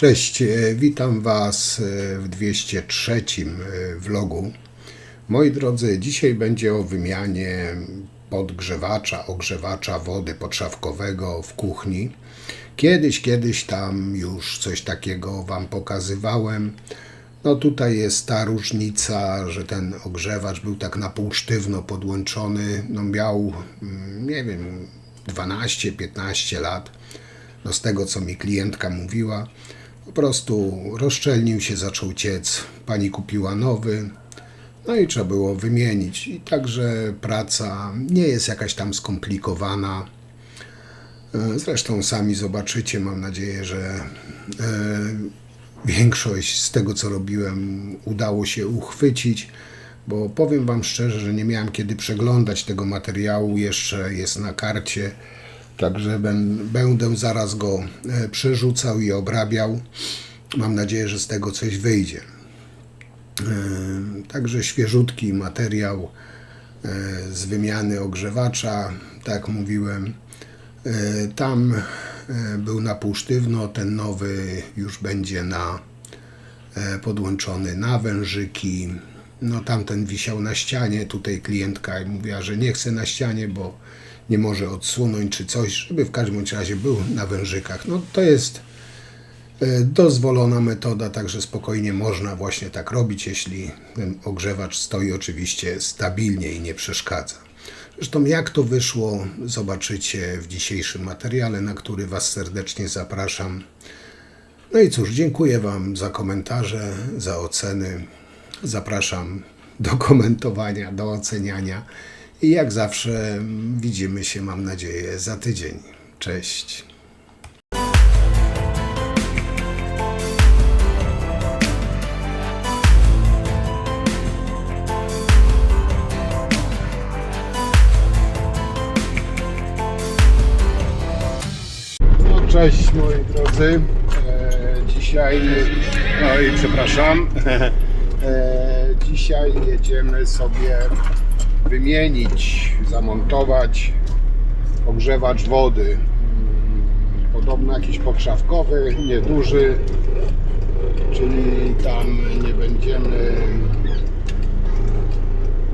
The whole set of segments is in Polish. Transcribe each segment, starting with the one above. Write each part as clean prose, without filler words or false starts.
Cześć, witam Was w 203 vlogu. Moi drodzy, dzisiaj będzie o wymianie ogrzewacza wody podszafkowego w kuchni. Kiedyś tam już coś takiego Wam pokazywałem. No tutaj jest ta różnica, że ten ogrzewacz był tak na pół sztywno podłączony. No miał, nie wiem, 12-15 lat. No z tego, co mi klientka mówiła, po prostu rozszczelnił się, zaczął ciec. Pani kupiła nowy, no i trzeba było wymienić. I także praca nie jest jakaś tam skomplikowana. Zresztą sami zobaczycie, mam nadzieję, że większość z tego, co robiłem, udało się uchwycić, bo powiem Wam szczerze, że nie miałem kiedy przeglądać tego materiału, jeszcze jest na karcie. Także będę zaraz go przerzucał i obrabiał. Mam nadzieję, że z tego coś wyjdzie. Także świeżutki materiał z wymiany ogrzewacza, tak jak mówiłem. Tam był na pół sztywno, ten nowy już będzie podłączony na wężyki. No tamten wisiał na ścianie, tutaj klientka mówiła, że nie chce na ścianie, bo nie może odsunąć czy coś, żeby w każdym razie był na wężykach. No to jest dozwolona metoda, także spokojnie można właśnie tak robić, jeśli ten ogrzewacz stoi oczywiście stabilnie i nie przeszkadza. Zresztą jak to wyszło, zobaczycie w dzisiejszym materiale, na który Was serdecznie zapraszam. No i cóż, dziękuję Wam za komentarze, za oceny. Zapraszam do komentowania, do oceniania. I jak zawsze widzimy się, mam nadzieję, za tydzień. Cześć. No, cześć moi drodzy. Dzisiaj, oj, przepraszam. Dzisiaj jedziemy sobie wymienić, zamontować ogrzewacz wody. Podobno jakiś podszafkowy, nieduży, czyli tam nie będziemy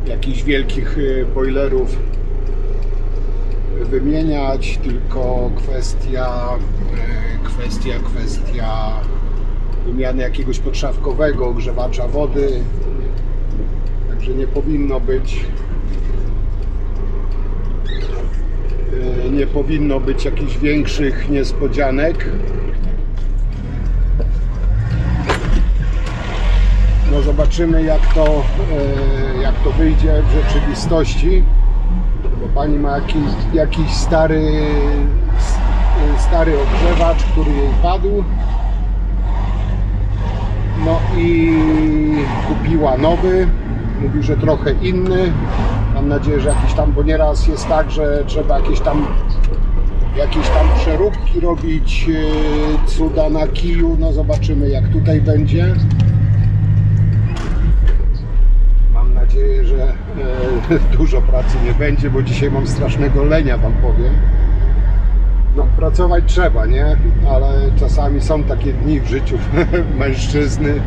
jakichś wielkich boilerów wymieniać, tylko kwestia wymiany jakiegoś podszafkowego ogrzewacza wody. Także nie powinno być jakichś większych niespodzianek. No zobaczymy jak to wyjdzie w rzeczywistości, bo pani ma jakiś stary ogrzewacz, który jej padł. No i kupiła nowy. Mówi, że trochę inny. Mam nadzieję, że jakiś tam, bo nieraz jest tak, że trzeba jakieś tam przeróbki robić, cuda na kiju. No zobaczymy jak tutaj będzie. Mam nadzieję, że dużo pracy nie będzie, bo dzisiaj mam strasznego lenia, Wam powiem. No pracować trzeba, nie? Ale czasami są takie dni w życiu mężczyzny.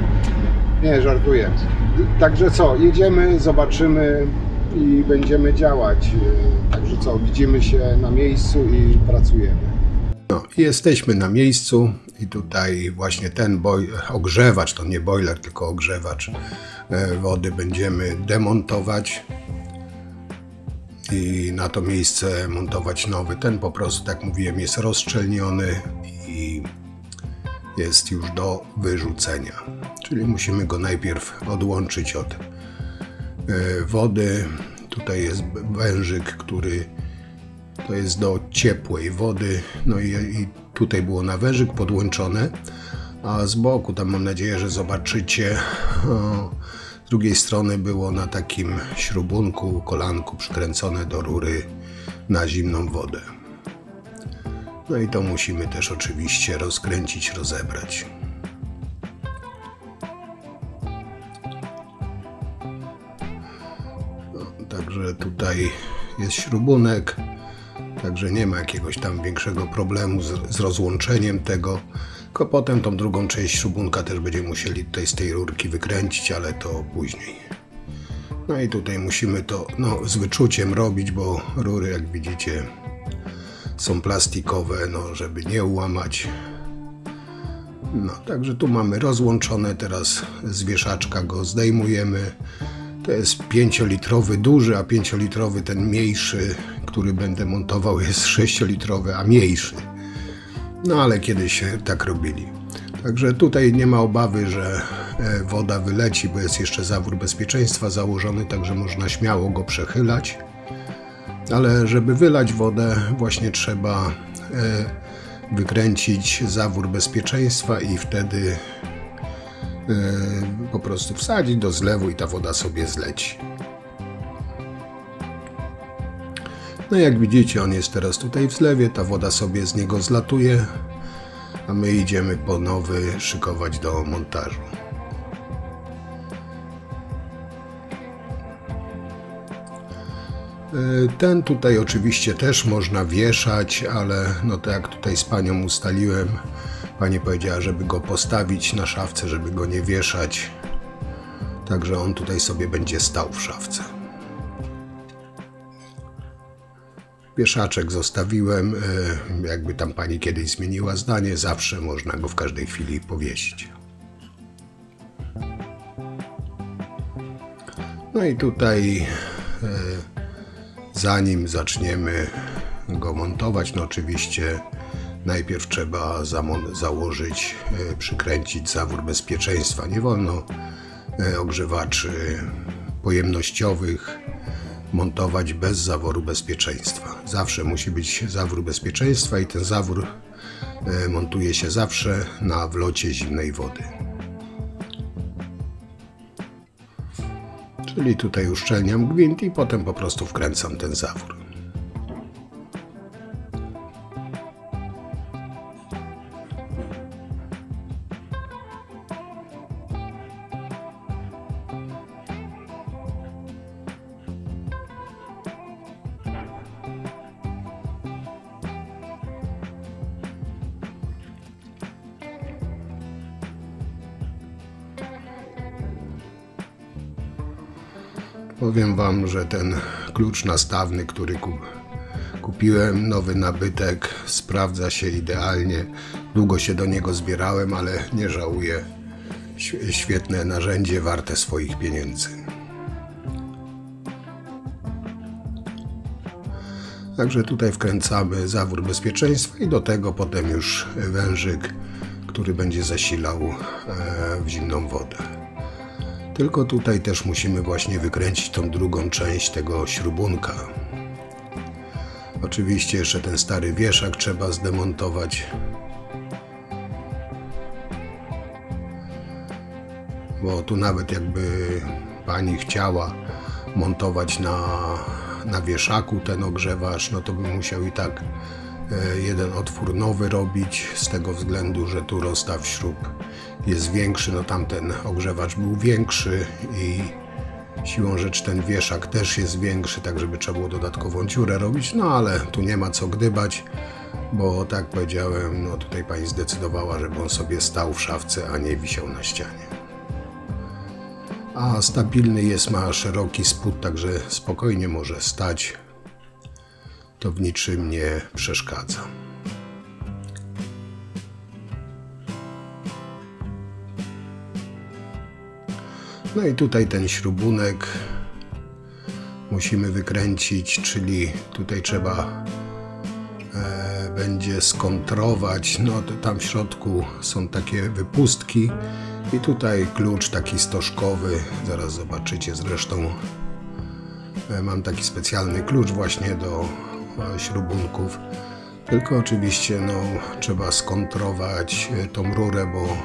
Nie, żartuję. Także co, jedziemy, zobaczymy i będziemy działać. Także co, widzimy się na miejscu i pracujemy. No, jesteśmy na miejscu i tutaj właśnie ten ogrzewacz, to nie boiler, tylko ogrzewacz wody będziemy demontować i na to miejsce montować nowy. Ten po prostu, tak mówiłem, jest rozszczelniony i jest już do wyrzucenia. Czyli musimy go najpierw odłączyć od wody. Tutaj jest wężyk, który to jest do ciepłej wody. No i tutaj było na wężyk podłączone, a z boku, tam mam nadzieję, że zobaczycie, z drugiej strony było na takim śrubunku, kolanku przykręcone do rury na zimną wodę. No i to musimy też oczywiście rozkręcić, rozebrać. No, także tutaj jest śrubunek, także nie ma jakiegoś tam większego problemu z rozłączeniem tego. Tylko potem tą drugą część śrubunka też będziemy musieli tutaj z tej rurki wykręcić, ale to później. No i tutaj musimy to z wyczuciem robić, bo rury, jak widzicie, są plastikowe, żeby nie ułamać. Także tu mamy rozłączone, teraz z wieszaczka go zdejmujemy. To jest 5-litrowy duży, a 5-litrowy ten mniejszy, który będę montował, jest 6-litrowy, a mniejszy. Ale kiedyś tak robili. Także tutaj nie ma obawy, że woda wyleci, bo jest jeszcze zawór bezpieczeństwa założony, także można śmiało go przechylać. Ale żeby wylać wodę, właśnie trzeba wykręcić zawór bezpieczeństwa i wtedy po prostu wsadzić do zlewu i ta woda sobie zleci. Jak widzicie, on jest teraz tutaj w zlewie, ta woda sobie z niego zlatuje, a my idziemy po nowy szykować do montażu. Ten tutaj oczywiście też można wieszać, ale tak jak tutaj z panią ustaliłem, pani powiedziała, żeby go postawić na szafce, żeby go nie wieszać. Także on tutaj sobie będzie stał w szafce. Wieszaczek zostawiłem, jakby tam pani kiedyś zmieniła zdanie, zawsze można go w każdej chwili powiesić. I tutaj zanim zaczniemy go montować, oczywiście najpierw trzeba założyć, przykręcić zawór bezpieczeństwa. Nie wolno ogrzewaczy pojemnościowych montować bez zaworu bezpieczeństwa. Zawsze musi być zawór bezpieczeństwa i ten zawór montuje się zawsze na wlocie zimnej wody. Czyli tutaj uszczelniam gwint i potem po prostu wkręcam ten zawór. Powiem wam, że ten klucz nastawny, który kupiłem, nowy nabytek, sprawdza się idealnie. Długo się do niego zbierałem, ale nie żałuję. Świetne narzędzie, warte swoich pieniędzy. Także tutaj wkręcamy zawór bezpieczeństwa i do tego potem już wężyk, który będzie zasilał w zimną wodę. Tylko tutaj też musimy właśnie wykręcić tą drugą część tego śrubunka. Oczywiście jeszcze ten stary wieszak trzeba zdemontować. Bo tu nawet jakby pani chciała montować na wieszaku ten ogrzewacz, to by musiał i tak jeden otwór nowy robić, z tego względu, że tu rozstaw śrub jest większy, tamten ogrzewacz był większy i siłą rzeczy ten wieszak też jest większy, tak żeby trzeba było dodatkową dziurę robić, ale tu nie ma co gdybać, bo tak jak powiedziałem, tutaj pani zdecydowała, żeby on sobie stał w szafce, a nie wisiał na ścianie. A stabilny jest, ma szeroki spód, także spokojnie może stać. To w niczym nie przeszkadza. I tutaj ten śrubunek musimy wykręcić, czyli tutaj trzeba będzie skontrować, tam w środku są takie wypustki i tutaj klucz taki stożkowy, zaraz zobaczycie zresztą, mam taki specjalny klucz właśnie do śrubunków, tylko oczywiście trzeba skontrować tą rurę, bo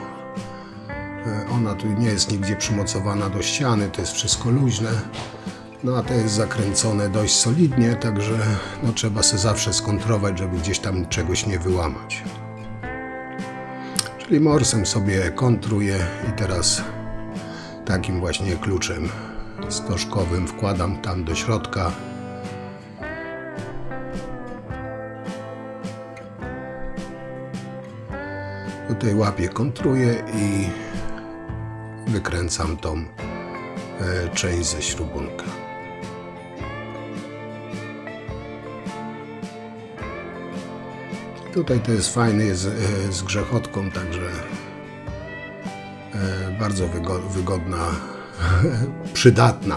ona tu nie jest nigdzie przymocowana do ściany, to jest wszystko luźne, a to jest zakręcone dość solidnie, także trzeba sobie zawsze skontrować, żeby gdzieś tam czegoś nie wyłamać. Czyli morsem sobie kontruję i teraz takim właśnie kluczem stożkowym wkładam tam do środka. Tutaj łapię, kontruję i wykręcam tą część ze śrubunka. Tutaj to jest fajny, jest z grzechotką, także bardzo wygodna, przydatna,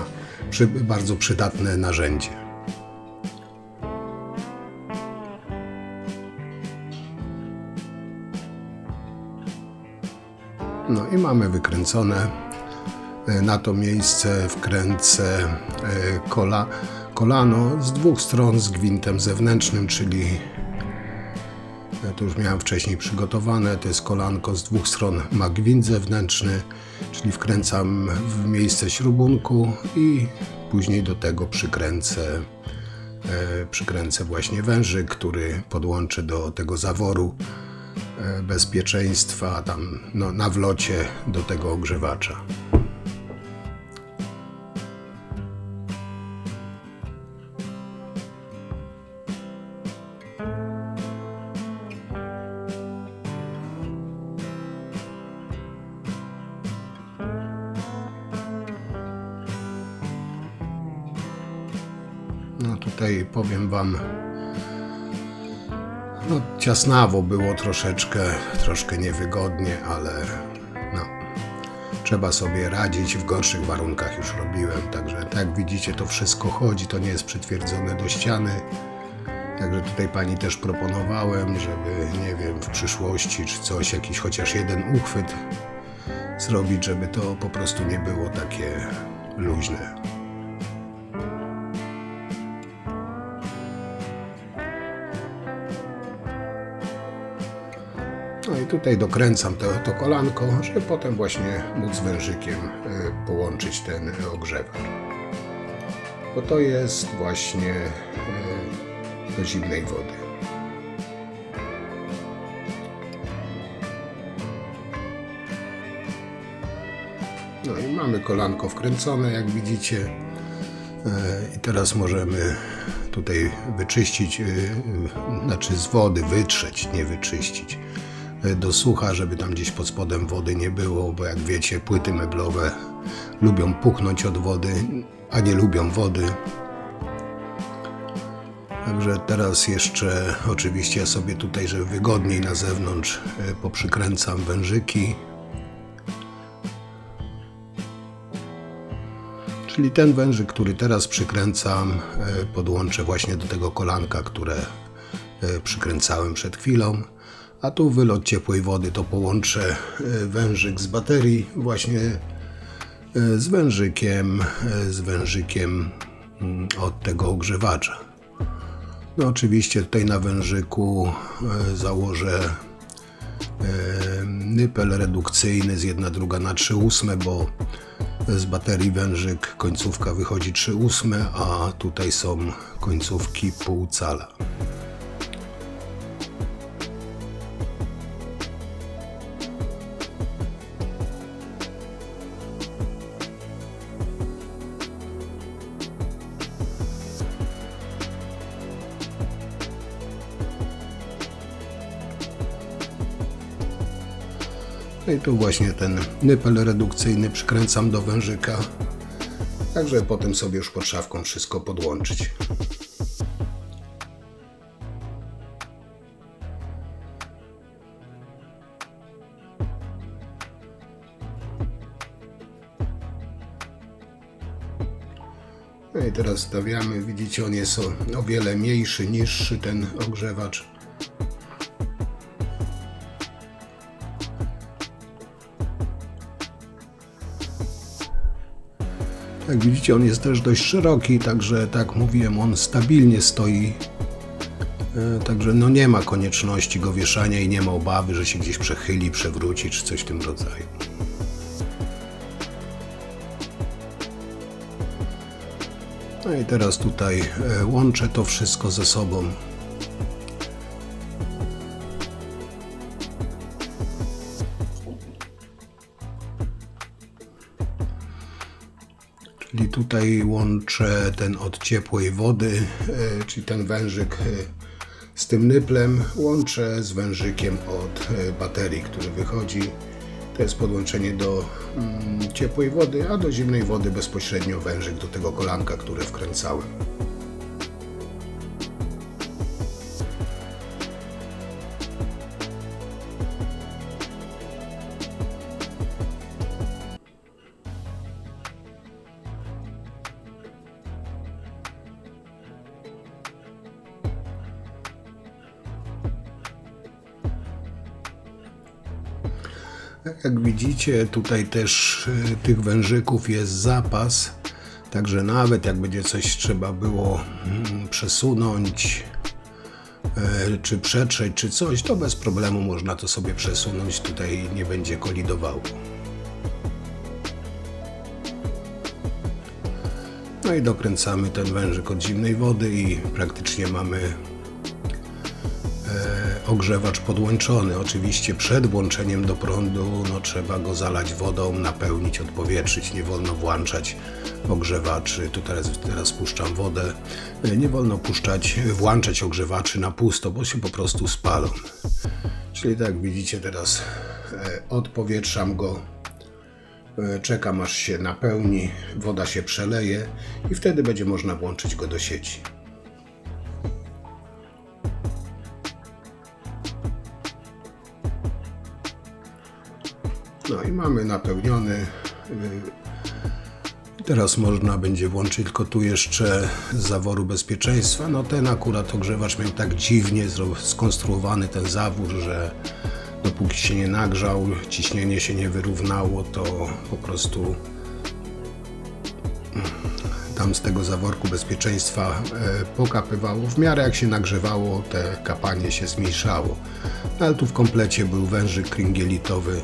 bardzo przydatne narzędzie. No i mamy wykręcone. Na to miejsce wkręcę kolano z dwóch stron z gwintem zewnętrznym, czyli to już miałem wcześniej przygotowane. To jest kolanko z dwóch stron, ma gwint zewnętrzny, czyli wkręcam w miejsce śrubunku i później do tego przykręcę właśnie wężyk, który podłączę do tego zaworu bezpieczeństwa tam na wlocie do tego ogrzewacza. No tutaj powiem Wam, no ciasnawo było troszkę niewygodnie, ale no, trzeba sobie radzić, w gorszych warunkach już robiłem, także tak jak widzicie, to wszystko chodzi, to nie jest przytwierdzone do ściany, także tutaj pani też proponowałem, żeby, nie wiem, w przyszłości czy coś, jakiś chociaż jeden uchwyt zrobić, żeby to po prostu nie było takie luźne. No i tutaj dokręcam to kolanko, żeby potem właśnie móc z wężykiem połączyć ten ogrzewacz. Bo to jest właśnie do zimnej wody. No i mamy kolanko wkręcone, jak widzicie. I teraz możemy tutaj wyczyścić, znaczy z wody wytrzeć, nie wyczyścić, do sucha, żeby tam gdzieś pod spodem wody nie było, bo jak wiecie, płyty meblowe lubią puchnąć od wody, a nie lubią wody. Także teraz jeszcze oczywiście sobie tutaj, żeby wygodniej na zewnątrz, poprzykręcam wężyki. Czyli ten wężyk, który teraz przykręcam, podłączę właśnie do tego kolanka, które przykręcałem przed chwilą. A tu wylot ciepłej wody to połączę wężyk z baterii właśnie z wężykiem od tego ogrzewacza. No oczywiście tutaj na wężyku założę nypel redukcyjny z 1/2/3/8, bo z baterii wężyk końcówka wychodzi 3/8, a tutaj są końcówki pół cala. No i tu właśnie ten nypel redukcyjny przykręcam do wężyka, także potem sobie już podszawką wszystko podłączyć. No i teraz stawiamy, widzicie, on jest o wiele mniejszy, niższy ten ogrzewacz. Jak widzicie, on jest też dość szeroki, także tak mówiłem, on stabilnie stoi. Także no nie ma konieczności go wieszania i nie ma obawy, że się gdzieś przechyli, przewróci czy coś w tym rodzaju. No i teraz tutaj łączę to wszystko ze sobą. Czyli tutaj łączę ten od ciepłej wody, czyli ten wężyk z tym nyplem łączę z wężykiem od baterii, który wychodzi. To jest podłączenie do ciepłej wody, a do zimnej wody bezpośrednio wężyk do tego kolanka, które wkręcałem. Jak widzicie, tutaj też tych wężyków jest zapas, także nawet jak będzie coś trzeba było przesunąć, czy przetrzeć, czy coś, to bez problemu można to sobie przesunąć, tutaj nie będzie kolidowało. No i dokręcamy ten wężyk od zimnej wody i praktycznie mamy ogrzewacz podłączony. Oczywiście przed włączeniem do prądu trzeba go zalać wodą, napełnić, odpowietrzyć. Nie wolno włączać ogrzewaczy. Tu teraz puszczam wodę. Nie wolno włączać ogrzewaczy na pusto, bo się po prostu spalą. Czyli tak jak widzicie, teraz odpowietrzam go. Czekam aż się napełni, woda się przeleje i wtedy będzie można włączyć go do sieci. No i mamy napełniony. Teraz można będzie włączyć tylko tu jeszcze z zaworu bezpieczeństwa. No ten akurat ogrzewacz miał tak dziwnie skonstruowany ten zawór, że dopóki się nie nagrzał, ciśnienie się nie wyrównało, to po prostu tam z tego zaworku bezpieczeństwa pokapywało. W miarę jak się nagrzewało, te kapanie się zmniejszało. Ale tu w komplecie był wężyk kringielitowy,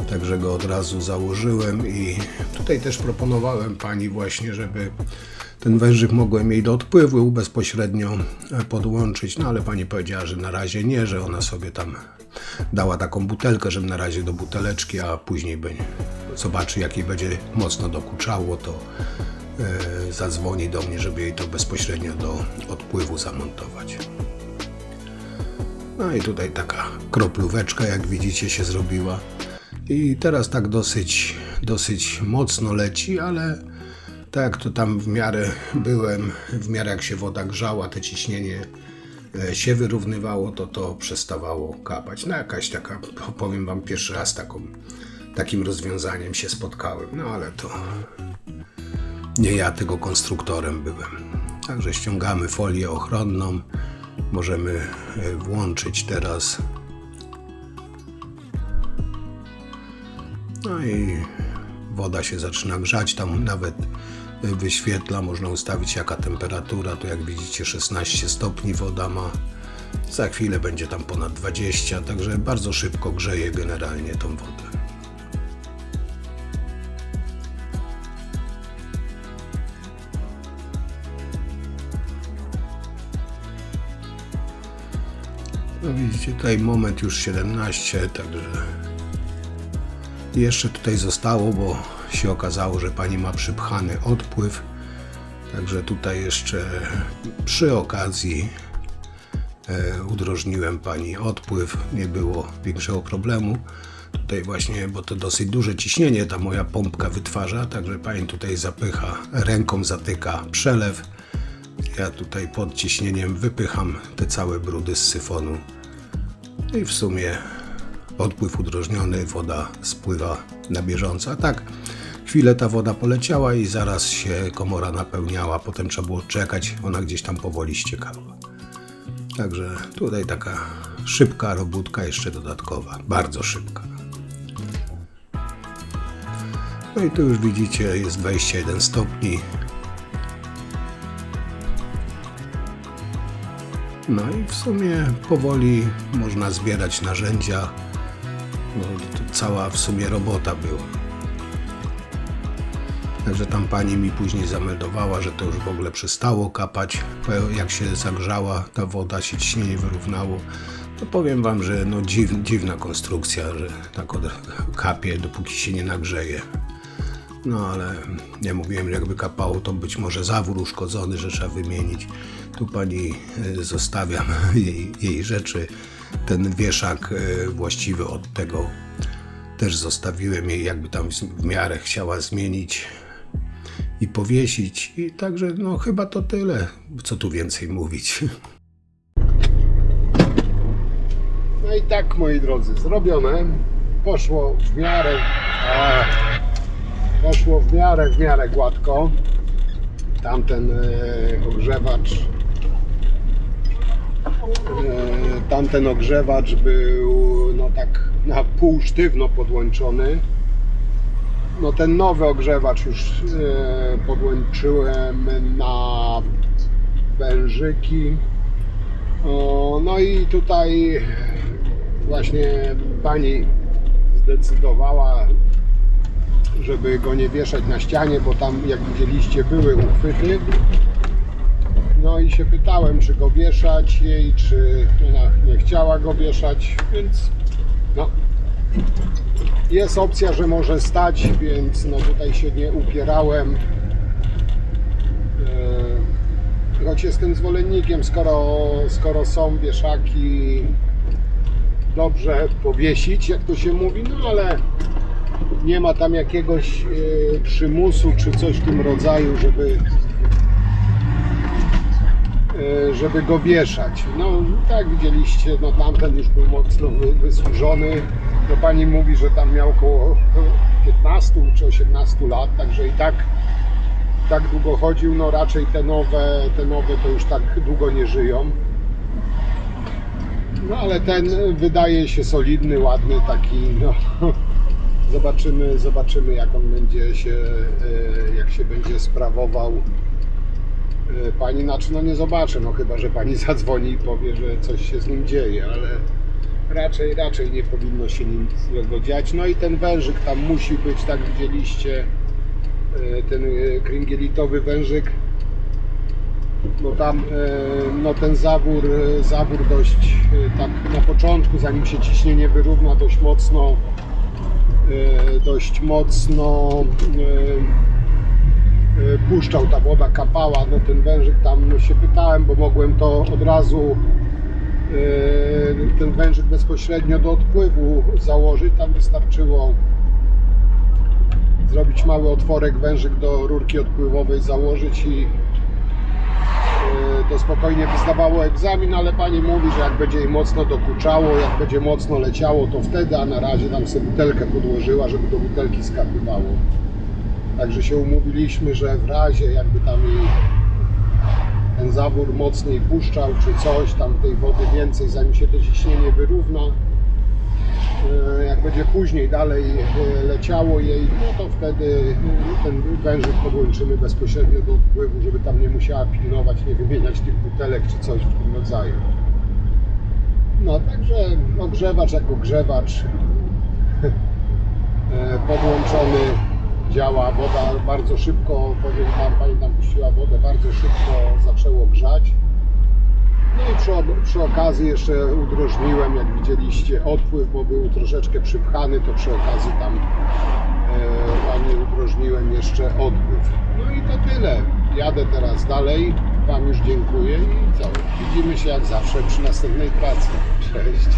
także go od razu założyłem i tutaj też proponowałem pani właśnie, żeby ten wężyk mogłem jej do odpływu bezpośrednio podłączyć, no ale pani powiedziała, że na razie nie, że ona sobie tam dała taką butelkę, żeby na razie do buteleczki, a później zobaczy, jak jej będzie mocno dokuczało, to zadzwoni do mnie, żeby jej to bezpośrednio do odpływu zamontować. No i tutaj taka kroplóweczka, jak widzicie, się zrobiła. I teraz tak dosyć mocno leci, ale tak jak to tam w miarę jak się woda grzała, to ciśnienie się wyrównywało, to przestawało kapać. No jakaś taka, powiem wam, pierwszy raz takim rozwiązaniem się spotkałem, no ale to nie ja tego konstruktorem byłem. Także ściągamy folię ochronną, możemy włączyć teraz. No i woda się zaczyna grzać, tam nawet wyświetla, można ustawić jaka temperatura, tu jak widzicie 16 stopni woda ma, za chwilę będzie tam ponad 20, także bardzo szybko grzeje generalnie tą wodę. No widzicie, tutaj moment już 17, także jeszcze tutaj zostało, bo się okazało, że pani ma przypchany odpływ. Także tutaj jeszcze przy okazji udrożniłem pani odpływ. Nie było większego problemu. Tutaj właśnie, bo to dosyć duże ciśnienie ta moja pompka wytwarza, także pani tutaj zapycha, ręką zatyka przelew. Ja tutaj pod ciśnieniem wypycham te całe brudy z syfonu. I w sumie odpływ udrożniony, woda spływa na bieżąco. A tak, chwilę ta woda poleciała i zaraz się komora napełniała. Potem trzeba było czekać, ona gdzieś tam powoli ściekała. Także tutaj taka szybka robótka jeszcze dodatkowa, bardzo szybka. No i tu już widzicie, jest 21 stopni. No i w sumie powoli można zbierać narzędzia. No, to cała w sumie robota była. Także tam pani mi później zameldowała, że to już w ogóle przestało kapać. Jak się zagrzała ta woda, się ciśnienie wyrównało. To powiem wam, że no dziwna konstrukcja, że tak kapie, dopóki się nie nagrzeje. No ale ja mówiłem, że jakby kapało, to być może zawór uszkodzony, że trzeba wymienić. Tu pani zostawiam jej rzeczy. Ten wieszak właściwy od tego też zostawiłem jej, jakby tam w miarę chciała zmienić i powiesić. I także no chyba to tyle, co tu więcej mówić. No i tak, moi drodzy, zrobione. Poszło w miarę gładko. Tamten ogrzewacz był no tak na pół sztywno podłączony. No ten nowy ogrzewacz już podłączyłem na wężyki. No i tutaj właśnie pani zdecydowała, żeby go nie wieszać na ścianie, bo tam, jak widzieliście, były uchwyty. No i się pytałem, czy go wieszać jej, czy ona nie chciała go wieszać, więc no jest opcja, że może stać, więc no tutaj się nie upierałem. Choć jestem zwolennikiem, skoro są wieszaki, dobrze powiesić, jak to się mówi, no ale nie ma tam jakiegoś przymusu czy coś w tym rodzaju, żeby go wieszać. No tak widzieliście, no tamten już był mocno wysłużony. No pani mówi, że tam miał około 15 czy 18 lat, także i tak długo chodził. No raczej te nowe to już tak długo nie żyją. No ale ten wydaje się solidny, ładny, taki no. Zobaczymy jak on będzie jak się będzie sprawował pani. Znaczy no nie zobaczę, no chyba że pani zadzwoni i powie, że coś się z nim dzieje, ale raczej nie powinno się nim złego dziać. No i ten wężyk tam musi być, tak widzieliście, ten kringielitowy wężyk. No tam no ten zawór dość tak na początku, zanim się ciśnienie wyrówna, dość mocno puszczał, ta woda kapała. No ten wężyk tam się pytałem, bo mogłem to od razu ten wężyk bezpośrednio do odpływu założyć. Tam wystarczyło zrobić mały otworek, wężyk do rurki odpływowej założyć i to spokojnie by zdawało egzamin, ale pani mówi, że jak będzie jej mocno dokuczało, jak będzie mocno leciało, to wtedy, a na razie tam sobie butelkę podłożyła, żeby do butelki skapywało. Także się umówiliśmy, że w razie jakby tam jej ten zawór mocniej puszczał, czy coś, tam tej wody więcej, zanim się to ciśnienie wyrówna, jak będzie później dalej leciało jej, no to wtedy ten wężyk podłączymy bezpośrednio do odpływu, żeby tam nie musiała pilnować, nie wymieniać tych butelek czy coś w tym rodzaju. No także ogrzewacz jak ogrzewacz podłączony, działa. Woda bardzo szybko, powiem wam, pani tam puściła wodę, bardzo szybko zaczęło grzać. No i przy okazji jeszcze udrożniłem, jak widzieliście, odpływ, bo był troszeczkę przypchany, to przy okazji tam pani udrożniłem jeszcze odpływ. No i to tyle. Jadę teraz dalej. Wam już dziękuję i co? Widzimy się jak zawsze przy następnej pracy. Cześć!